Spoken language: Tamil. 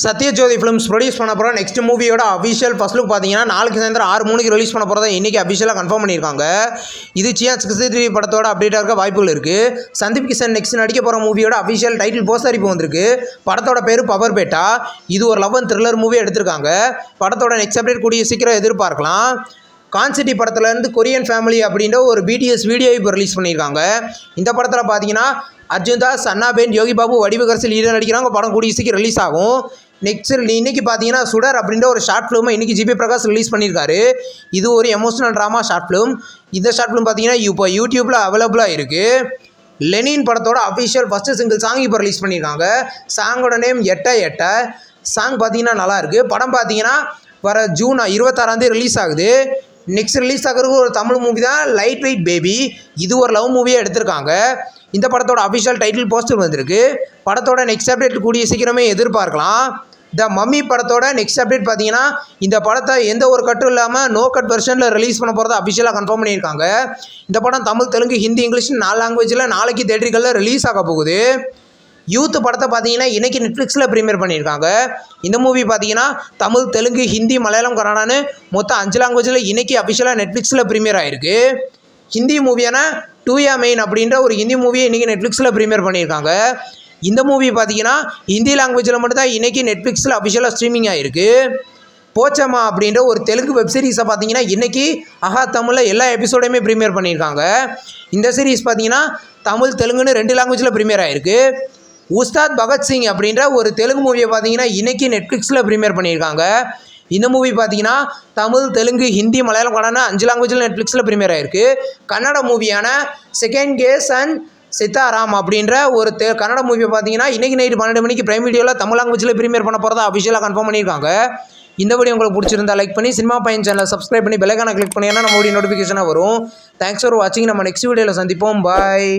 சத்யஜோதி ஃபிலிம்ஸ் ப்ரொடியூஸ் பண்ண போகிற நெக்ஸ்ட் மூவியோட அஃபிஷியல் ஃபர்ஸ்ட் லுக் பார்த்தீங்கன்னா நாளைக்கு சாயந்தரம் 6:03 ரிலீஸ் பண்ண போகிறத இன்றைக்கி அஃபிஷியலாக கன்ஃபார்ம் பண்ணியிருக்காங்க. இது சியா 63 படத்தோட அப்டேட்டாக இருக்க வாய்ப்புகள் இருக்குது. சந்தீப் கிஷன் நெக்ஸ்ட் நடிக்க போகிற மூவியோட அஃபிஷியல் டைட்டில் போஸ்டர் இப்போ வந்திருக்கு. படத்தோட பேர் பவர் பேட்டா. இது ஒரு லவ் அண்ட் த்ரில்லர் மூவி எடுத்திருக்காங்க. படத்தோட நெக்ஸ்ட் அப்டேட் கூடிய சீக்கிரம் எதிர்பார்க்கலாம். கான்சிட்டி படத்துலேருந்து கொரியன் ஃபேமிலி அப்படின்ற ஒரு பிடிஎஸ் வீடியோ இப்போ ரிலீஸ் பண்ணியிருக்காங்க. இந்த படத்தில் பார்த்தீங்கன்னா அர்ஜுன் தாஸ், அண்ணாபேன், யோகி பாபு, வடிவுகரசி லீடர் நடிக்கிறாங்க. படம் கூடிய சீக்கிரம் ரிலீஸ் ஆகும். நெக்ஸ்ட் இன்றைக்கி பார்த்தீங்கன்னா சுடர் அப்படின்ற ஒரு ஷார்ட் ஃபிலிமை இன்றைக்கி ஜிபி பிரகாஷ் ரிலீஸ் பண்ணியிருக்காரு. இது ஒரு எமோஷனல் ட்ராமா ஷார்ட் ஃபிலிம். இந்த ஷார்ட் ஃபிலிம் பார்த்தீங்கன்னா இப்போ யூடியூப்பில் அவைலபிளாக இருக்குது. லெனின் படத்தோட அஃபிஷியல் ஃபஸ்ட்டு சிங்கிள் சாங் இப்போ ரிலீஸ் பண்ணியிருக்காங்க. சாங்கோட நேம் எட்ட எட்ட. சாங் பார்த்தீங்கன்னா நல்லாயிருக்கு. படம் பார்த்தீங்கன்னா வர ஜூன் 26 ரிலீஸ் ஆகுது. நெக்ஸ்ட் ரிலீஸ் ஆகிறது ஒரு தமிழ் மூவி தான், லைட் வெயிட் பேபி. இது ஒரு லவ் மூவியாக எடுத்திருக்காங்க. இந்த படத்தோட அஃபிஷியல் டைட்டில் போஸ்டர் வந்திருக்கு. படத்தோட நெக்ஸ்ட் அப்டேட் கூடிய சீக்கிரமே எதிர்பார்க்கலாம். த மம்மி படத்தோட நெக்ஸ்ட் அப்டேட் பார்த்தீங்கன்னா இந்த படத்தை எந்த ஒரு கட்டும் இல்லாமல் நோ கட் வெர்ஷனில் ரிலீஸ் பண்ண போகிறத அஃபிஷியலாக கன்ஃபார்ம் பண்ணியிருக்காங்க. இந்த படம் தமிழ், தெலுங்கு, ஹிந்தி, இங்கிலீஷ் 4 லாங்குவேஜில் நாளைக்கு தேட்டர்களில் ரிலீஸ் ஆக போகுது. யூத் படத்தை பார்த்தீங்கன்னா இன்றைக்கி நெட்ஃப்ளிக்ஸில் ப்ரீமியர் பண்ணியிருக்காங்க. இந்த மூவி பார்த்தீங்கன்னா தமிழ், தெலுங்கு, ஹிந்தி, மலையாளம், கன்னடான்னு மொத்தம் 5 லாங்குவேஜில் இன்றைக்கி அஃபிஷியலாக நெட்ஃப்ளிக்ஸில் ப்ரீமியர் ஆகிருக்கு. ஹிந்தி மூவியான டூயா மெயின் அப்படின்ற ஒரு ஹிந்தி மூவியை இன்றைக்கி நெட்ஃப்ளிக்ஸில் ப்ரீமியர் பண்ணியிருக்காங்க. இந்த மூவி பார்த்தீங்கன்னா ஹிந்தி லாங்குவேஜில் மட்டும்தான் இன்றைக்கி நெட்ஃப்ளிக்ஸில் அஃபிஷியலாக ஸ்ட்ரீமிங் ஆகிருக்கு. போச்சம்மா அப்படின்ற ஒரு தெலுங்கு வெப் சீரிஸை பார்த்தீங்கன்னா இன்றைக்கி ஆஹா தமிழில் எல்லா எபிசோடையுமே ப்ரீமியர் பண்ணியிருக்காங்க. இந்த சீரீஸ் பார்த்தீங்கன்னா தமிழ், தெலுங்குன்னு 2 லாங்குவேஜில் ப்ரீமியர் ஆகிருக்கு. உஸ்தாத் பகத்சிங் அப்படின்ற ஒரு தெலுங்கு மூவியை பார்த்தீங்கன்னா இன்றைக்கி நெட்ஃப்ளிக்ஸில் ப்ரீமியர் பண்ணியிருக்காங்க. இந்த மூவி பார்த்தீங்கன்னா தமிழ், தெலுங்கு, ஹிந்தி, மலையாளம், கன்னடா 5 லாங்குவேஜில் நெட்ஃப்ளிக்ஸில் ப்ரீமியர் ஆகிருக்கு. Kannada மூவியான second case and Sitaram அப்படின்ற ஒரு கன்னட மூவியை பார்த்தீங்கன்னா இன்றைக்கி நைட்டு 12 மணிக்கு பிரைம் வீடியோவில் தமிழ் லாங்குவேஜில் ப்ரீமியர் பண்ண போகிறதா அஃபிஷியலாக கன்ஃபார்ம் பண்ணியிருக்காங்க. இந்த வீடியோ உங்களுக்கு பிடிச்சிருந்தா லைக் பண்ணி சினிமா பையன் சேனலை சப்ஸ்கிரைப் பண்ணி பெல் ஐகானை கிளிக் பண்ணிங்கன்னா நம்ம வீடியோ நோட்டிஃபிகேஷனாக வரும். தேங்க்ஸ் ஃபார் வாட்சிங். நம்ம நெக்ஸ்ட் வீடியோவில் சந்திப்போம். பாய்.